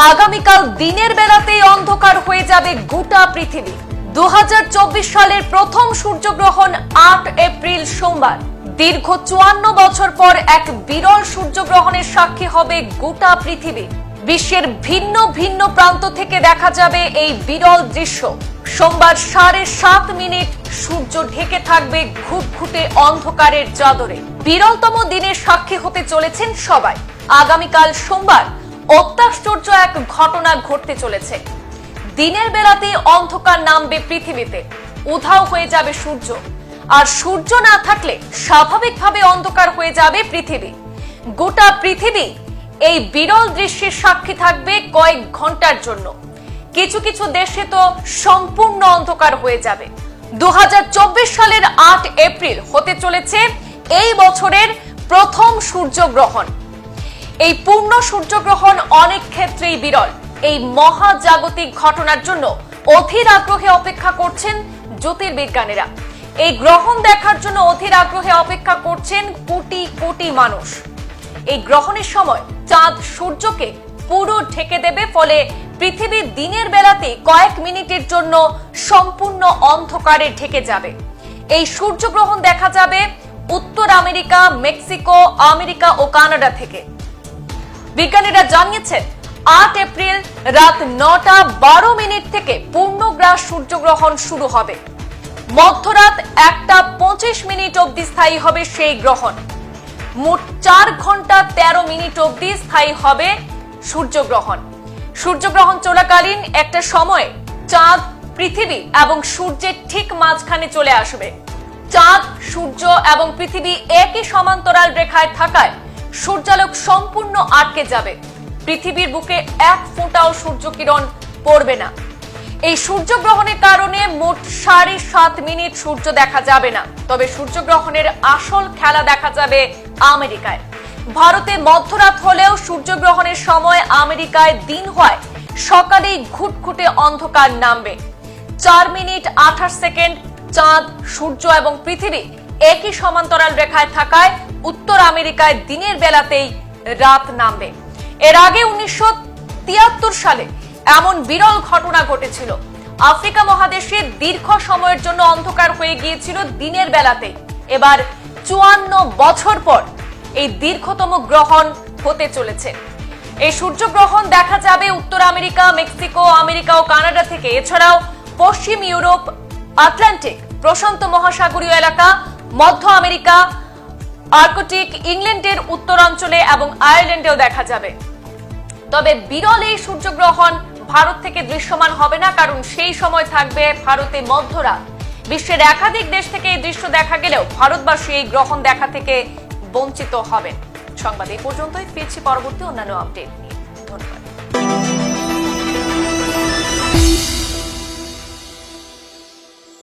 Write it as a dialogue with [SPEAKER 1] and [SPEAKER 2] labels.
[SPEAKER 1] আগামীকাল দিনের বেলাতেই অন্ধকার হয়ে যাবে গোটা পৃথিবী। 2024 সালের প্রথম সূর্যগ্রহণ 8 এপ্রিল সোমবার। দীর্ঘ 54 বছর পর এক বিরল সূর্যগ্রহণের সাক্ষী হবে গোটা পৃথিবী। বিশ্বের ভিন্ন ভিন্ন প্রান্ত থেকে দেখা যাবে এই বিরল দৃশ্য। সোমবার 7:30 সূর্য ঢেকে থাকবে ঘুটঘুটে অন্ধকারের চাদরে। বিরলতম দিনের সাক্ষী হতে চলেছেন সবাই। আগামীকাল সোমবার অত্যাশ্চর্য এক ঘটনা ঘটতে চলেছে। দিনের বেলাতে অন্ধকার নামবে পৃথিবীতে, উধাও হয়ে যাবে সূর্য। আর সূর্য না থাকলে স্বাভাবিকভাবে অন্ধকার হয়ে যাবে পৃথিবী। গোটা পৃথিবী এই বিরল দৃশ্যের সাক্ষী থাকবে কয়েক ঘন্টার জন্য। কিছু কিছু দেশে তো সম্পূর্ণ অন্ধকার হয়ে যাবে। 2024 সালের 8 এপ্রিল হতে চলেছে এই বছরের প্রথম সূর্যগ্রহণ। এই পূর্ণ সূর্যগ্রহণ অনেক ক্ষেত্রেই বিরল। এই মহাজাগতিক ঘটনার জন্য অধীর আগ্রহে অপেক্ষা করছেন জ্যোতির্বিজ্ঞানীরা। এই গ্রহণ দেখার জন্য অধীর আগ্রহে অপেক্ষা করছেন কোটি কোটি মানুষ। এই গ্রহণের সময় চাঁদ সূর্যকে পুরো ঢেকে দেবে, ফলে পৃথিবী দিনের বেলাতে কয়েক মিনিটের জন্য সম্পূর্ণ অন্ধকারে ঢেকে যাবে। এই সূর্যগ্রহণ দেখা যাবে উত্তর আমেরিকা, মেক্সিকো, আমেরিকা ও কানাডা থেকে। বিজ্ঞানীরা জানিয়েছেন 8 এপ্রিল রাত 9:12 থেকে পূর্ণগ্রাস সূর্যগ্রহণ শুরু হবে। মধ্যরাত 1:25 অবধি স্থায়ী হবে সেই গ্রহণ। মোট 4 ঘন্টা 13 মিনিট অবধি স্থায়ী হবে সূর্যগ্রহণ। সূর্যগ্রহণ চলাকালীন একটা সময়ে চাঁদ, পৃথিবী এবং সূর্যের ঠিক মাঝখানে চলে আসবে। চাঁদ, সূর্য এবং পৃথিবী একই সমান্তরাল রেখায় থাকায় সূর্যালোক সম্পূর্ণ আটকে যাবে। পৃথিবীর বুকে এক ফোঁটাও সূর্যকিরণ পড়বে না। এই সূর্যগ্রহণের কারণে মোট 7.5 মিনিট সূর্য দেখা যাবে না। তবে সূর্যগ্রহণের আসল খেলা দেখা যাবে আমেরিকায়। ভারতে মধ্যরাত হলেও সূর্যগ্রহণের সময় আমেরিকায় দিন হয় সকালেই ঘুটঘুটে অন্ধকার নামবে। 4 মিনিট 28 সেকেন্ড চাঁদ, সূর্য এবং পৃথিবী একই সমান্তরাল রেখায় থাকায় উত্তর আমেরিকায় দিনের বেলাতেই রাত নামবে। এর আগে 1973 সালে এমন বিরল ঘটনা ঘটেছিল। আফ্রিকা মহাদেশে দীর্ঘ সময়ের জন্য অন্ধকার হয়ে গিয়েছিল দিনের বেলাতে। এবার 54 বছর পর এই দীর্ঘতম গ্রহণ হতে চলেছে। এই সূর্যগ্রহণ দেখা যাবে উত্তর আমেরিকা, মেক্সিকো, আমেরিকা ও কানাডা থেকে। এছাড়াও পশ্চিম ইউরোপ, আটলান্টিক, প্রশান্ত মহাসাগরীয় এলাকা, মধ্য আমেরিকা, আর্কটিক, ইংল্যান্ডের উত্তরাঞ্চলে এবং আয়ারল্যান্ডেও দেখা যাবে। তবে বিরল এই সূর্যগ্রহণ ভারত থেকে দৃশ্যমান হবে না, কারণ সেই সময় থাকবে ভারতে মধ্যরাত। বিশ্বের একাধিক দেশ থেকে এই দৃশ্য দেখা গেলেও ভারতবাসী এই গ্রহণ দেখা থেকে বঞ্চিত হবেন। সংবাদ এই পর্যন্তই। ফিরছি পরবর্তী অন্যান্য আপডেট নিয়ে। ধন্যবাদ।